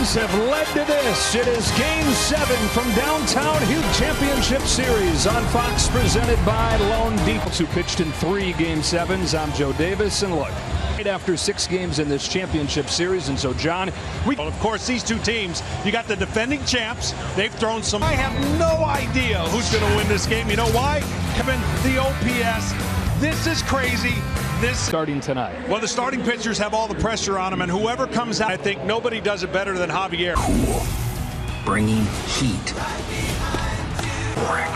Rockies have led to this. It is Game 7 from downtown Houston Championship Series on Fox, presented by Lone Depot, who pitched in 3 Game 7s. I'm Joe Davis, and look, right after 6 games in this championship series, and so John, well, of course, these two teams, you got the defending champs. They've thrown some. I have no idea who's going to win this game. You know why? Kevin, the OPS. This is crazy. This starting tonight. Well, the starting pitchers have all the pressure on them, and whoever comes out, I think nobody does it better than Javier. Cool, bringing heat. Brick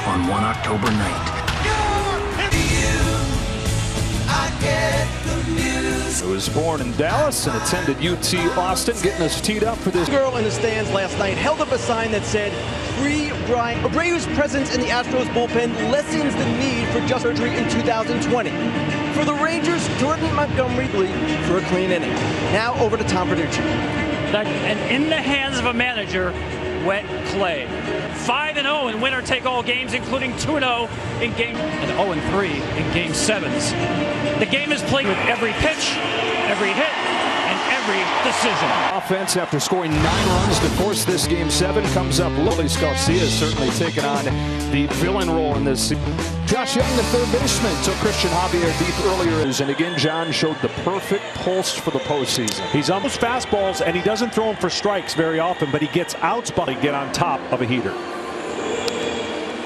on one October night. He was born in Dallas and attended UT Austin, getting us teed up for this. Girl in the stands last night held up a sign that said, "Free Brian." Abreu's presence in the Astros bullpen lessens the need for just surgery in 2020. For the Rangers, Jordan Montgomery for a clean inning. Now over to Tom Verducci. And in the hands of a manager, wet clay. 5-0 in winner-take-all games, including 2-0 in game and 0-3 in Game 7s. The game is played with every pitch, every hit, and every decision. Offense, after scoring 9 runs to force this Game 7, comes up. Luis Garcia is certainly taking on the villain role in this. Josh Young, the third baseman, took Christian Javier deep earlier. And again, John showed the perfect pulse for the postseason. He's almost fastballs, and he doesn't throw them for strikes very often, but he gets outs by get on top of a heater.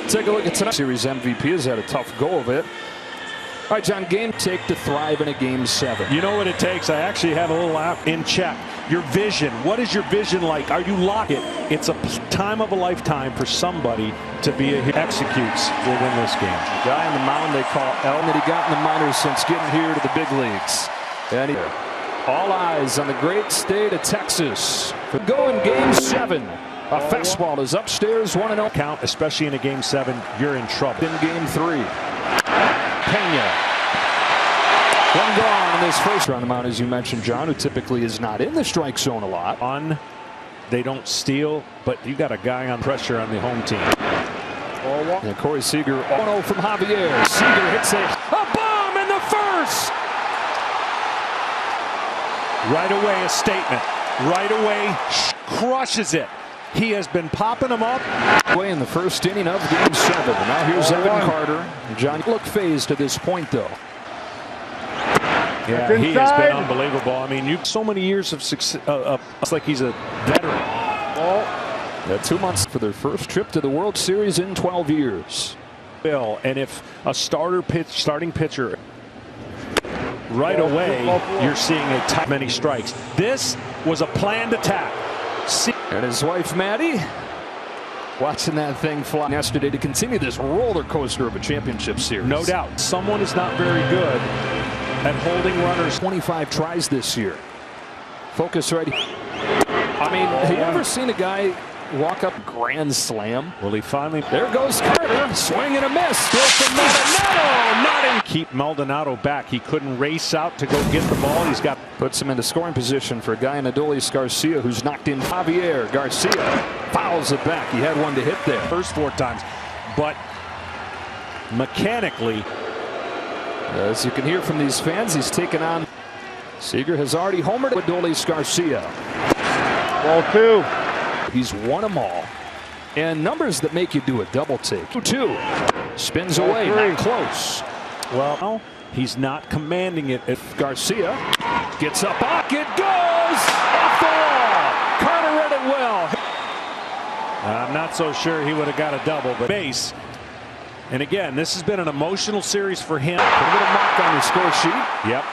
Take a look at tonight's series. MVP has had a tough go of it. All right, John, game take to thrive in a Game 7. You know what it takes? I actually have a little app in check. Your vision. What is your vision like? Are you locked? It's a time of a lifetime for somebody to be a executes will win this game. The guy on the mound they call El, that he got in the minors since getting here to the big leagues. And all eyes on the great state of Texas. Go in Game 7. A fastball is upstairs, 1-0 count, especially in a Game 7, you're in trouble. In Game 3. Pena. One gone in this first round. The mound, as you mentioned, John, who typically is not in the strike zone a lot. They don't steal, but you got a guy on pressure on the home team. And Corey Seager, 1-0 from Javier. Seager hits a bomb in the first. Right away, a statement. Right away, crushes it. He has been popping them up. Way in the first inning of Game 7. And now here's Evan Carter. John look phased to this point, though. Yeah, he has been unbelievable. I mean, so many years of success. It's like he's a veteran. 2 months for their first trip to the World Series in 12 years. And if a starting pitcher, right away, you're seeing many strikes. This was a planned attack. And his wife, Maddie, watching that thing fly yesterday to continue this roller coaster of a championship series. No doubt. Someone is not very good at holding runners. 25 tries this year. Focus right. I mean, have you ever seen a guy walk up grand slam? Well, he finally. There goes Carter. Swing and a miss. Still from Maldonado. Not in. Keep Maldonado back. He couldn't race out to go get the ball. He's got. Puts him into scoring position for a guy in Adolis Garcia, who's knocked in Javier. Garcia fouls it back. He had one to hit there. First 4 times. But mechanically, as you can hear from these fans, he's taken on. Seager has already homered with Adolis Garcia. Ball 2. He's won them all. And numbers that make you do a double take. 2-2. Spins away. Not close. Well, he's not commanding it. If Garcia gets up, it goes off the wall. Carter read it well. I'm not so sure he would have got a double, but base. And again, this has been an emotional series for him. Put a little mark on your score sheet. Yep.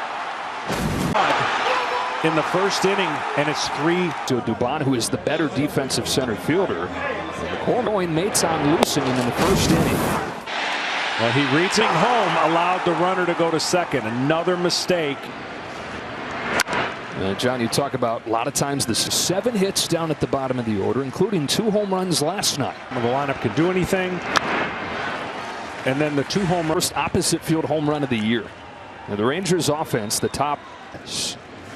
In the first inning, and it's 3 to Dubon, who is the better defensive center fielder. Going mates on loosening in the first inning. Well, he reaching home, allowed the runner to go to second. Another mistake. John, you talk about a lot of times the 7 hits down at the bottom of the order, including 2 home runs last night. The lineup could do anything. And then the 2 home runs. Opposite field home run of the year. Now the Rangers offense, the top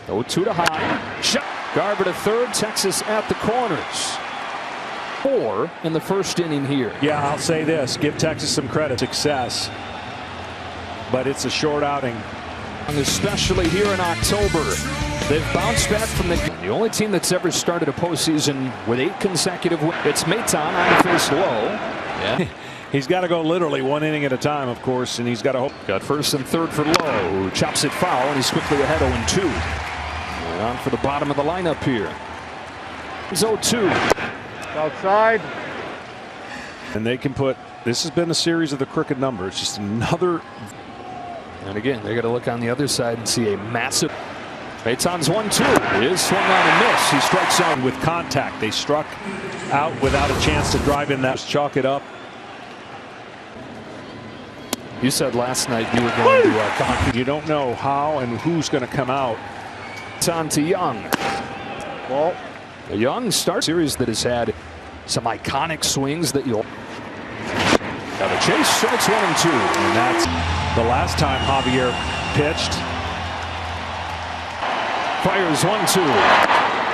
0-2 to high. Shot. Garber to third. Texas at the corners. 4 in the first inning here. Yeah, I'll say this. Give Texas some credit. Success. But it's a short outing. And especially here in October. They've bounced back from the The only team that's ever started a postseason with 8 consecutive wins. It's Maton on the first low. Yeah. He's got to go literally 1 inning at a time, of course, and he's got to hope. Got first and third for Lowe. Chops it foul, and he's quickly ahead 0-2. We're on for the bottom of the lineup here. It's 0-2. Outside. And they can put. This has been a series of the crooked numbers. Just another. And again, they got to look on the other side and see a massive. Maton's 1-2. It is swung on and miss. He strikes out with contact. They struck out without a chance to drive in that. Chalk it up. You said last night you were going to you don't know how and who's going to come out. It's on to Young. Ball. A Young start series that has had some iconic swings that you'll. Now the chase, strikes 1 and 2. And that's the last time Javier pitched. Fires 1-2.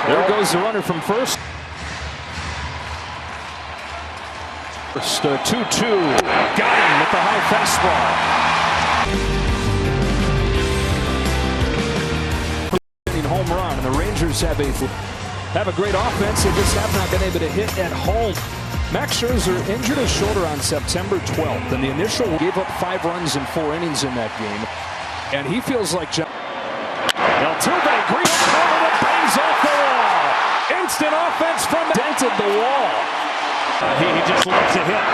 There goes the runner from first. First 2-2. Got him with the high fastball. Home run, and the Rangers have a great offense. They just have not been able to hit at home. Max Scherzer injured his shoulder on September 12th, and the initial gave up 5 runs in 4 innings in that game. And he feels like Altuve, green corner that bangs off the wall. Instant offense from dented the wall. He just loves to hit.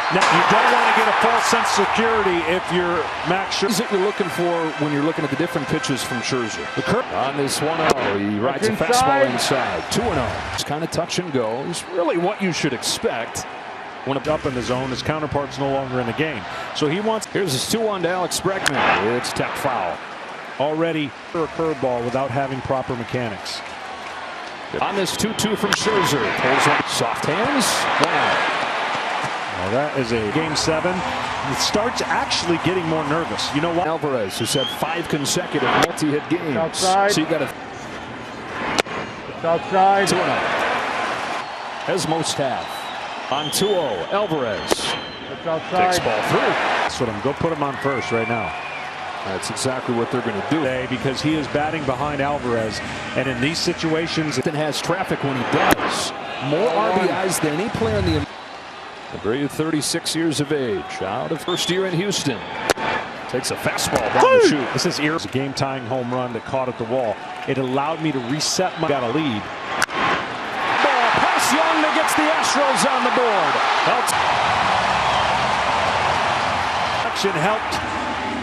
Now, you don't want to get a false sense of security if you're Max Scherzer. What you're looking for when you're looking at the different pitches from Scherzer. On this 1-0, he rides a fastball inside. 2-0. It's kind of touch and go. It's really what you should expect. When up in the zone, his counterpart's no longer in the game. So he wants. Here's his 2-1 to Alex Bregman. It's tap foul. Already for a curveball without having proper mechanics. On this 2-2 from Scherzer. Pulls up soft hands. 1 out. Well, that is a game 7. It starts actually getting more nervous. You know what? Alvarez, who's had 5 consecutive multi-hit games. Outside. So you got to. It's outside. 2-0. As most have. On 2-0, Alvarez. It's outside. Takes ball through. That's what I'm. Go put him on first right now. That's exactly what they're going to do. Because he is batting behind Alvarez. And in these situations. It has traffic when he does. More RBIs than any player in the. The brave 36 years of age, out of first year in Houston. Takes a fastball down the chute. This is a game-tying home run that caught at the wall. It allowed me to reset my. Got a lead. Ball past Young that gets the Astros on the board. Action helped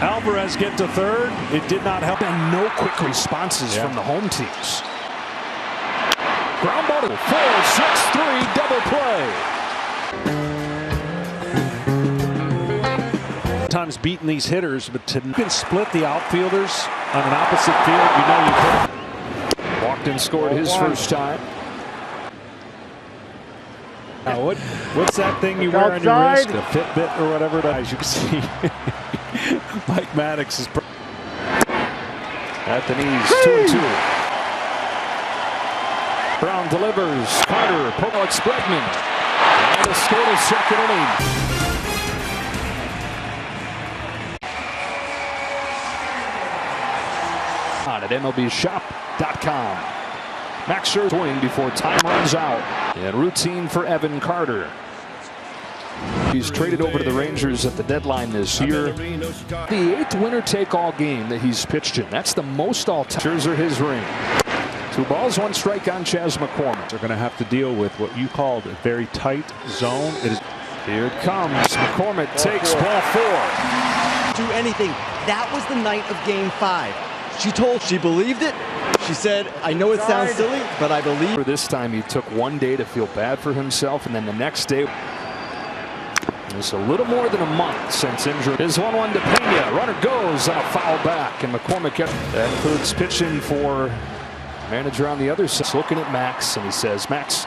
Alvarez get to third. It did not help. And no quick responses from the home teams. Ground ball to 4-6-3 double play. Sometimes beating these hitters, but you can split the outfielders on an opposite field. You know you can. Walked and scored his first time. Now what's that thing you wear on your wrist? A Fitbit or whatever it is. As you can see, Mike Maddox is at the knees. 2-2. Brown delivers. Carter, Alex Bregman. And a scoreless second inning. On at MLBshop.com. Max Scherzer swing before time runs out. And routine for Evan Carter. He's traded over to the Rangers at the deadline this year. The 8th winner-take-all game that he's pitched in. That's the most all-time. Scherzer his ring. 2 balls, 1 strike on Chas McCormick. They're going to have to deal with what you called a very tight zone. Here it comes. McCormick takes ball 4. Do anything. That was the night of game 5. She believed it. She said, I know it sounds silly, but I believe. For this time, he took 1 day to feel bad for himself, and then the next day. It's a little more than a month since injury. His 1-1 to Pena. Runner goes on a foul back, and McCormick. That includes pitching for manager on the other side. Looking at Max, and he says, Max,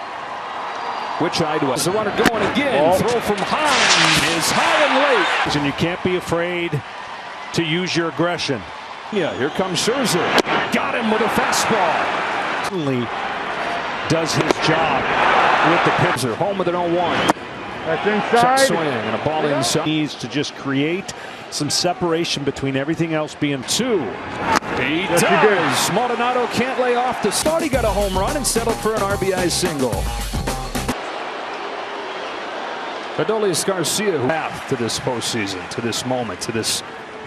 which eye do I? There's the runner going again. Throw from Hines is high and late. And you can't be afraid to use your aggression. Yeah, here comes Scherzer. Got him with a fastball. Certainly does his job with the pitcher. Home with an 0-1. That's inside. Check swing and a ball inside. Needs to just create some separation between everything else being two. He does. Maldonado can't lay off the start. He got a home run and settled for an RBI single. Adolis Garcia, path to this postseason, to this moment, to this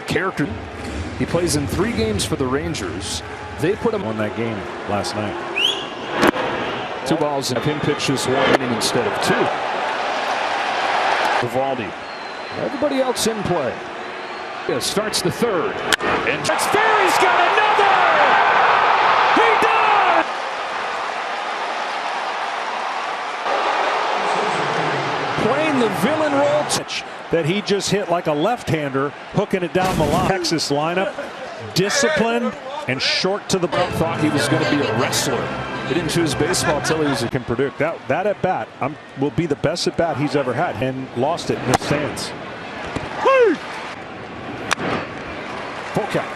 character. He plays in 3 games for the Rangers. They put him on that game last night. 2 balls and him pitches 1 inning instead of 2. Vivaldi. Everybody else in play. Starts the 3rd. And that's fair. He's got another. He does. Playing the villain role that he just hit like a left-hander, hooking it down the line. Texas lineup, disciplined and short to the ball. Thought he was going to be a wrestler. He didn't choose baseball till he was. Can predict that at bat will be the best at bat he's ever had, and lost it in the stands. Full count.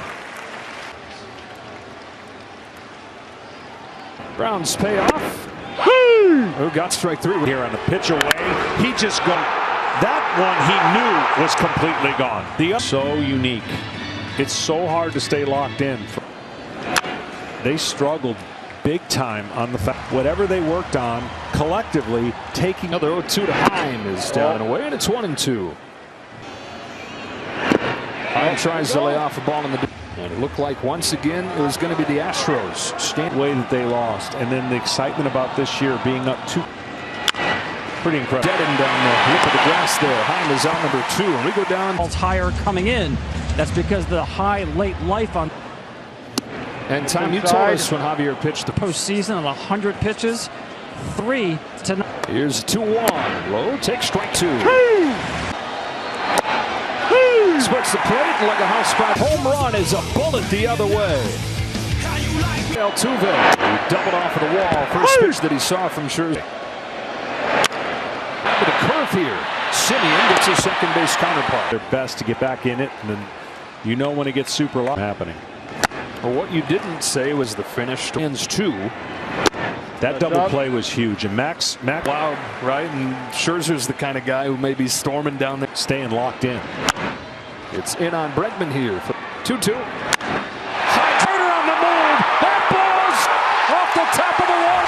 Browns pay off. Who got strike 3 here on the pitch away? He just got that one. He knew was completely gone. So unique. It's so hard to stay locked in. They struggled big time on the fact whatever they worked on collectively, taking another 0-2 to Heim is down and away, and it's 1-2. Heim tries to lay off a ball in the. And it looked like once again it was going to be the Astros. The way that they lost, and then the excitement about this year being up 2. Pretty incredible. Deadened down the lip of the grass there. Heim is out number 2, and we go down. Higher coming in. That's because the high late life on. And Tom, you told us when Javier pitched the postseason on 100 pitches, 3 to 9. Here's 2-1. Low takes strike 2. Splits the plate like a house spot. Home run is a bullet the other way. Altuve, who doubled off of the wall. First pitch that he saw from Scherzer. With a curve here. Simeon gets his second base counterpart. Their best to get back in it, and then you know when it gets super low happening. Well, what you didn't say was the finish. Stands 2. That double play was huge, and Max loud, right? And Scherzer's the kind of guy who may be storming down there, staying locked in. It's in on Bregman here for 2-2. High trader on the move. That ball's off the top of the wall.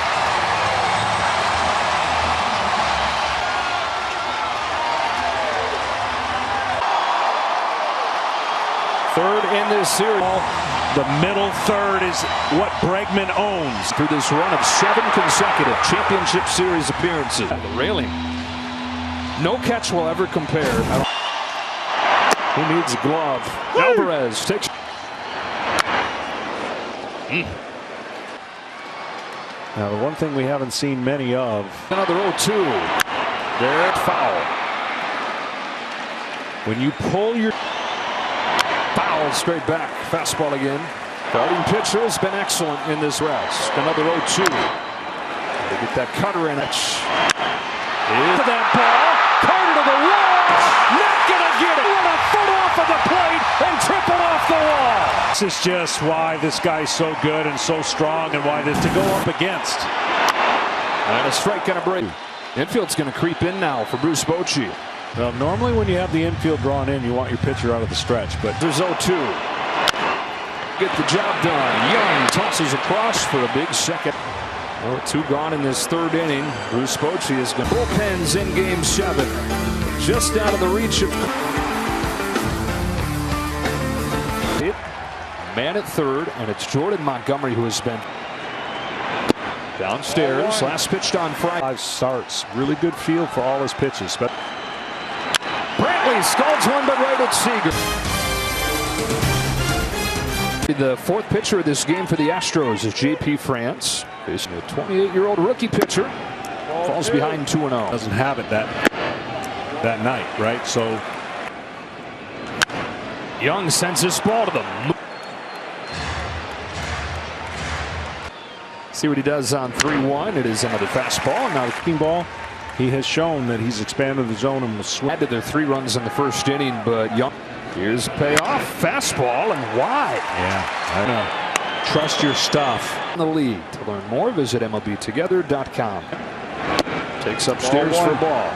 Third in this series. The middle third is what Bregman owns. Through this run of 7 consecutive championship series appearances. The railing. No catch will ever compare. Who needs a glove? Alvarez takes. Now the one thing we haven't seen many of. Another 0-2. There, foul. When you pull your foul straight back, fastball again. Starting pitcher has been excellent in this rest. Another 0-2. They get that cutter in it. Into that ball, Carter to the wall. Not gonna get it. What a foot off of the plate and triple off the wall. This is just why this guy's so good and so strong, and why this to go up against. And a strike and a break. Infield's going to creep in now for Bruce Bochy. Well, normally when you have the infield drawn in, you want your pitcher out of the stretch, but there's 0-2. Get the job done. Young tosses across for a big second. 0-2 gone in this 3rd inning. Bruce Bochy is going to bullpens in Game 7. Just out of the reach of it. Man at 3rd, and it's Jordan Montgomery who has been downstairs. Last pitched on Friday. 5 starts. Really good feel for all his pitches, but Brantley scalds one, but right at Seager. The 4th pitcher of this game for the Astros is J.P. France, facing a 28-year-old rookie pitcher. Falls behind 2-0. Doesn't have it that night, right? So Young sends his ball to the. See what he does on 3-1. It is another fastball. Now the kicking ball. He has shown that he's expanded the zone and will swing. Added their 3 runs in the 1st inning, but Young. Here's a payoff. Fastball and wide. Yeah, I know. Trust your stuff. In the lead. To learn more, visit MLBtogether.com. Takes upstairs for a ball.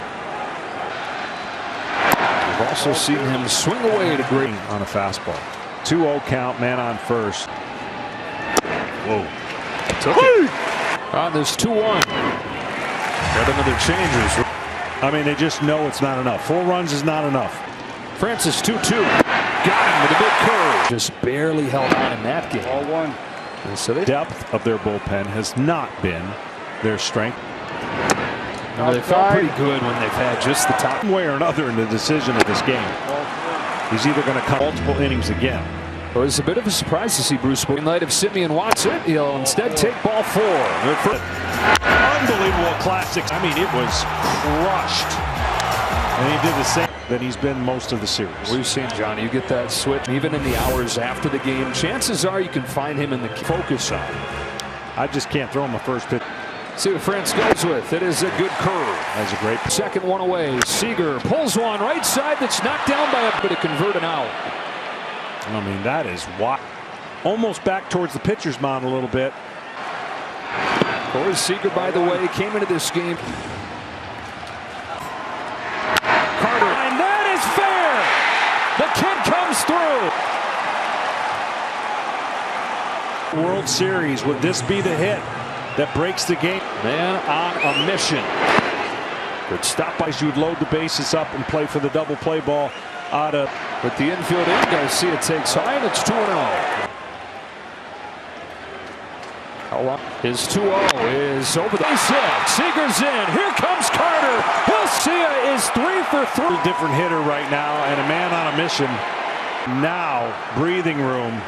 I've also seen him swing away to great on a fastball. 2-0 count, man on first. Whoa. Took it. On this 2-1. Got another changes. I mean, they just know it's not enough. 4 runs is not enough. Francis 2-2. Got him with a big curve. Just barely held on in that game. Ball 1. And so the depth of their bullpen has not been their strength. They felt pretty good when they've had just the top. One way or another in the decision of this game. He's either going to come multiple innings again. It was a bit of a surprise to see Bruce in light of Simeon Watson. He'll instead take ball 4. Unbelievable classics. I mean, it was crushed. And he did the same that he's been most of the series. We've seen, Johnny, you get that switch even in the hours after the game. Chances are you can find him in the focus on. I just can't throw him a first pitch. See what France goes with. It is a good curve. That's a great second one away. Seager pulls one right side that's knocked down by a bit of converting out. I mean, that is wide. Almost back towards the pitcher's mound a little bit. Corey Seager, by the way, came into this game. Carter, and that is fair. The kid comes through. World Series, would this be the hit that breaks the game? Man on a mission. Good stop by. You would load the bases up and play for the double play ball out of. With the infield in, Garcia takes high, and it's 2-0. How long? His 2-0 is over the base hit. Seager's in. Here comes Carter. Garcia is 3 for 3. A different hitter right now, and a man on a mission. Now breathing room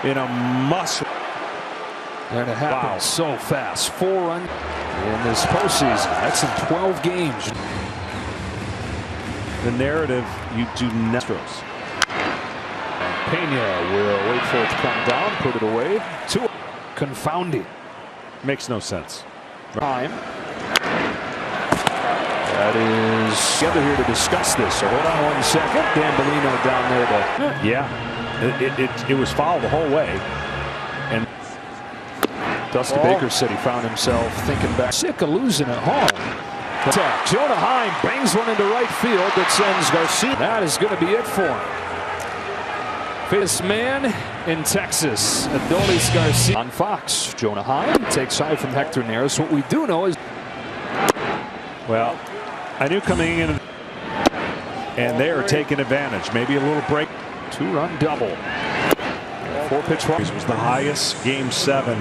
in a muscle. And it happened so fast. 4 runs in this postseason. That's in 12 games. The narrative, you do not. Pena will wait for it to come down, put it away. 2. Confounding. Makes no sense. Time. That is together here to discuss this. So hold on 1 second. Dan Bellino down there to. Yeah, it was fouled the whole way. And Dusty Baker said he found himself thinking back. Sick of losing at home. Attack. Jonah Heim bangs one into right field that sends Garcia. That is going to be it for him. This man in Texas, Adolis Garcia on Fox. Jonah Heim takes high from Hector Neris. What we do know is, well, I knew coming in, and they are taking advantage. Maybe a little break. 2-run double. 4-pitch walk. This was the highest game 7.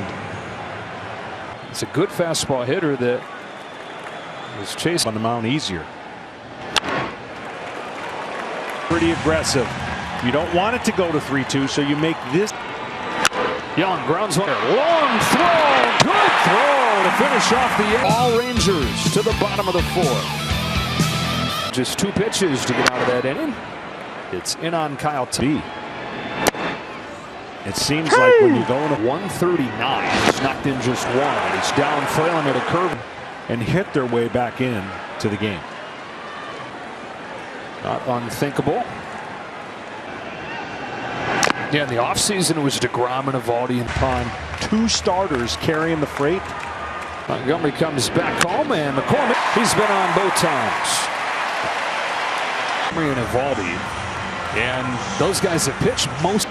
It's a good fastball hitter that was chasing on the mound easier. Pretty aggressive. You don't want it to go to 3-2, so you make this. Young grounds one. Long throw. Good throw to finish off the end. All Rangers to the bottom of the 4th. Just 2 pitches to get out of that inning. It's in on Kyle T. It seems like when you go into 139, he's knocked in just 1. He's down flailing at a curve and hit their way back in to the game. Not unthinkable. Yeah, in the offseason, it was DeGrom and Eovaldi and Pond. 2 starters carrying the freight. Montgomery comes back home, and McCormick, he's been on both times. Montgomery and Eovaldi, and those guys have pitched most.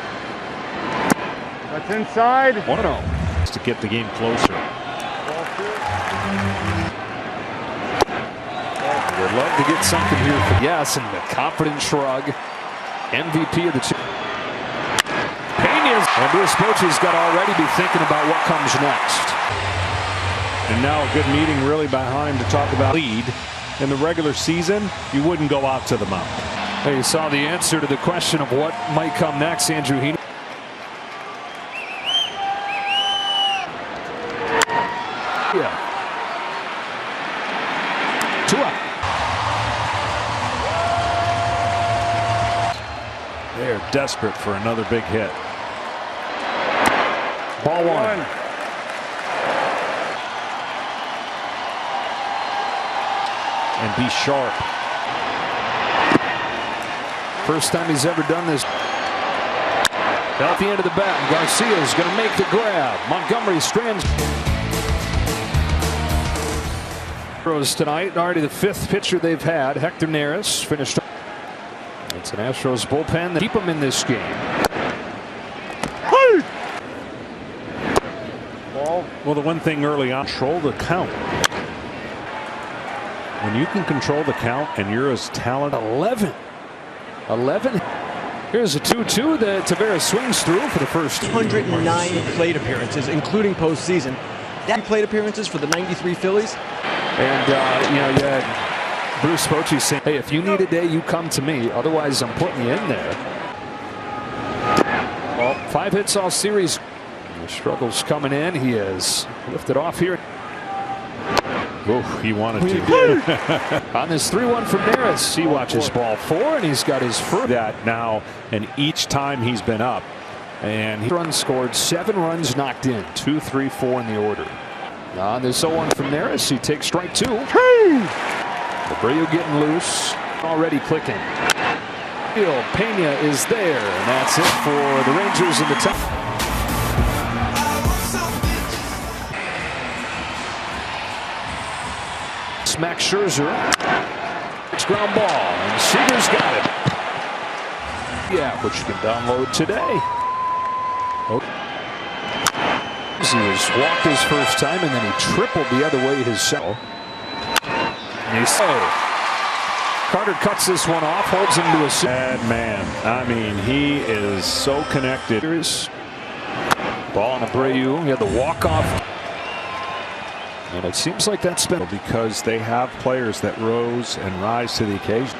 That's inside. 1-0. To get the game closer. Would love to get something here for yes, and the confident shrug. MVP of the Pena's and Bruce Bochy's got to already be thinking about what comes next. And now a good meeting really behind to talk about lead. In the regular season, you wouldn't go out to the mound. Hey, you saw the answer to the question of what might come next, Andrew Heaney. Yeah. 2 out. They're desperate for another big hit. Ball 1. And be sharp. First time he's ever done this. At the end of the bat, and Garcia is going to make the grab. Montgomery strands. Tonight, already the 5th pitcher they've had. Hector Neris finished. It's an Astros bullpen that keep them in this game. Well, the one thing early on, control the count. When you can control the count and you're as talented. 11. Here's a 2-2 that Tavares swings through for the first 109 plate appearances, including postseason. That plate appearances for the '93 Phillies. And you know, you had Bruce Bochy saying, "Hey, if you need a day, you come to me. Otherwise, I'm putting you in there." Well, 5 hits all series. The struggles coming in. He has lifted off here. Oh, he wanted to. On this 3-1 from Neris, he watches ball 4, and he's got his first. That now, and each time he's been up, and he Runs scored, 7 runs knocked in, 2, 3, 4 in the order. On this 0-1 from Neris, he takes strike 2. Abreu getting loose, already clicking. Pena is there, and that's it for the Rangers in the top. Max Scherzer. It's ground ball, and Seager's got it. Yeah, which you can download today. Oh. He was walked his first time, and then he tripled the other way his second. Carter cuts this one off, holds him to a bad man. I mean, he is so connected. Here's ball on Abreu. He had the walk-off. And it seems like that's been because they have players that rose and rise to the occasion.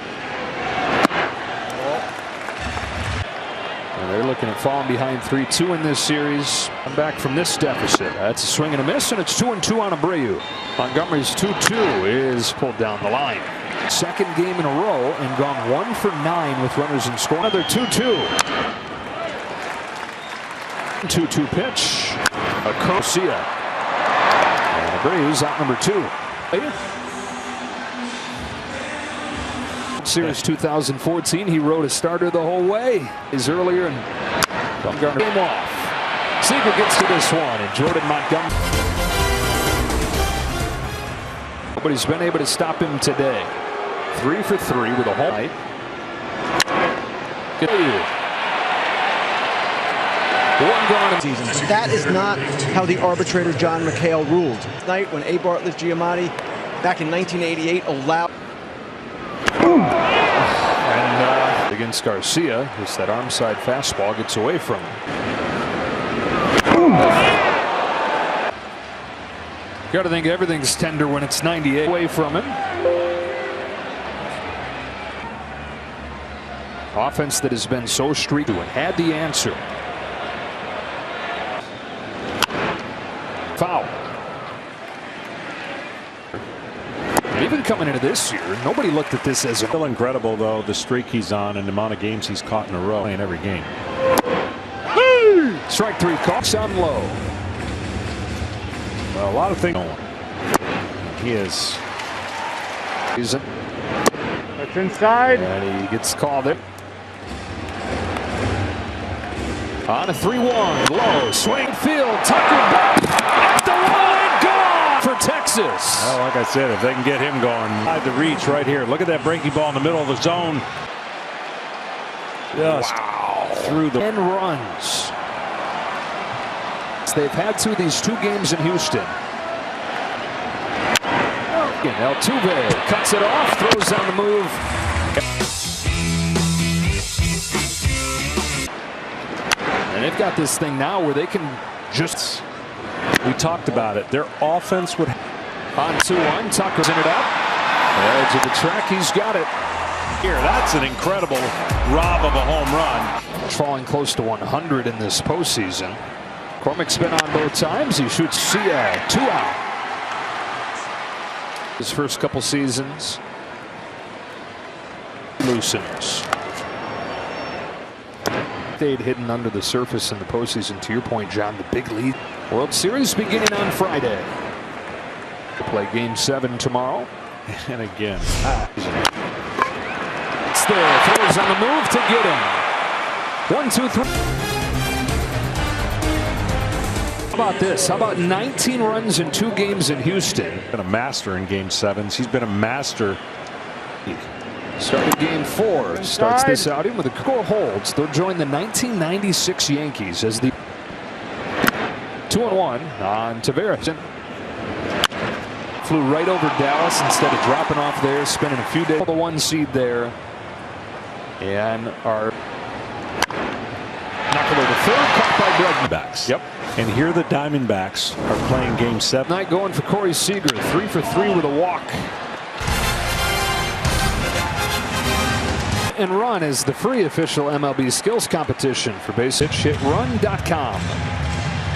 And they're looking at falling behind 3-2 in this series. Come back from this deficit. That's a swing and a miss, and it's 2-2 on Abreu. Montgomery's 2-2 is pulled down the line. Second game in a row and gone 1 for 9 with runners in score. Another 2-2. 2-2 pitch. Garcia. Abreu's out number 2. Series 2014, he rode a starter the whole way. Is earlier and Bumgarner came off. Seager gets to this one, and Jordan Montgomery. Nobody's been able to stop him today. 3 for 3 with a home night. One gone in season. That is not how the arbitrator John McHale ruled. Tonight, when A. Bartlett Giamatti back in 1988 allowed. And against Garcia, it's that arm side fastball gets away from him. Got to think everything's tender when it's 98 away from him. Offense that has been so streaky and had the answer. Foul. Even coming into this year, nobody looked at this as a still incredible, though, the streak he's on and the amount of games he's caught in a row in every game. Strike 3 caught on low. Well, a lot of things going. He is. That's inside. And he gets called there. On a 3-1, low, swing field, Tucker back at the line, gone for Texas. Well, like I said, if they can get him going, the reach right here. Look at that breaking ball in the middle of the zone. Just through the 10 runs. They've had these 2 games in Houston. And Altuve cuts it off, throws on the move. And they've got this thing now where they can just. We talked about it. Their offense would. On 2-1, Tucker's in it up. Edge of the track, he's got it. Here, that's an incredible rob of a home run. Falling close to 100 in this postseason. Cormick's been on both times. He shoots 2 out. His first couple seasons. Loosens. Stayed hidden under the surface in the postseason. To your point, John, the big lead. World Series beginning on Friday. We'll play Game 7 tomorrow. And again, it's there. Throws on the move to get him. 1, 2, 3. How about this? How about 19 runs in 2 games in Houston? Been a master in Game 7s. He's been a master. Starting game 4. Starts this outing with a score holds. They'll join the 1996 Yankees as the 2-1 on Tavares. Flew right over Dallas instead of dropping off there, spending a few days. The 1 seed there. And our knuckle over third, caught by Diamondbacks. Yep. And here the Diamondbacks are playing game 7. Night going for Corey Seager, 3 for 3 with a walk. And Run is the free official MLB skills competition for basic hitrun.com.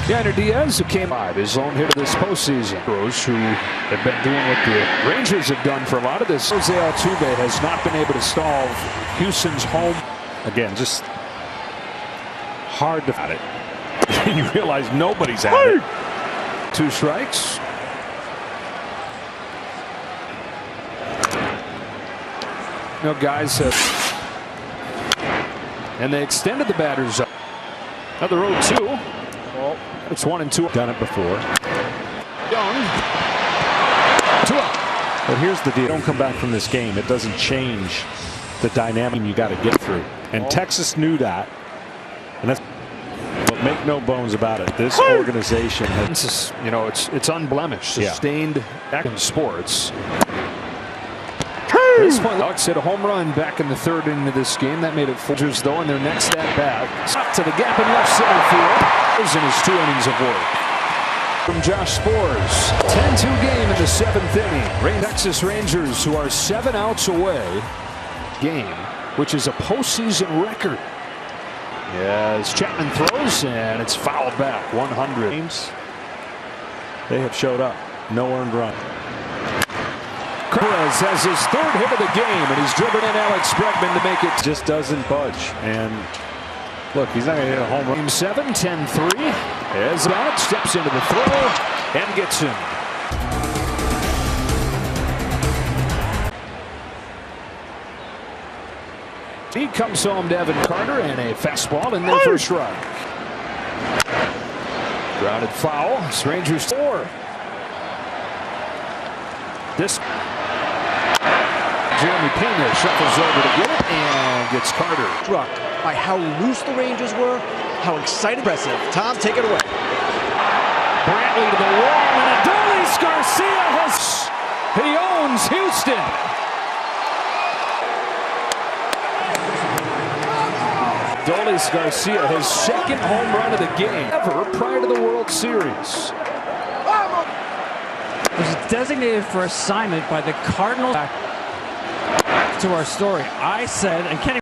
Yainer Diaz, who came 5, his own hit of this postseason. Pros who have been doing what the Rangers have done for a lot of this. Jose Altuve has not been able to stall Houston's home. Again, just hard to at it. And you realize nobody's at it. 2 strikes. You know, guys have, and they extended the batters up. Another 0-2. Well, it's 1-2. Done it before. Young. 2 out. But here's the deal. Don't come back from this game. It doesn't change the dynamic you got to get through. And Texas knew that. And that's, but make no bones about it. This organization has, you know, it's unblemished, sustained back in sports. At this point, Alex hit a home run back in the 3rd inning of this game. That made it 4. Though in their next at bat, to the gap in left center field. In his 2 innings of work. From Josh Spores, 10-2 game in the 7th inning. Texas Rangers, who are 7 outs away, game, which is a postseason record. As Chapman throws, and it's fouled back. 100 games. They have showed up. No earned run. Perez has his 3rd hit of the game, and he's driven in Alex Bregman to make it. Just doesn't budge. And look, he's not going to hit a home run. Game 7, 10-3. As Alex steps into the throw and gets him. He comes home to Evan Carter, and a fastball in there for a strike. Grounded foul. Rangers 4. This Jeremy Pena shuffles over to get it and gets Carter. Struck by how loose the Rangers were, how excited, impressive. Tom, take it away. Brantley to the wall, and Adolis Garcia has, he owns Houston. Adolis Garcia, his 2nd home run of the game ever prior to the World Series. Was designated for assignment by the Cardinals. Back to our story. I said, and Kenny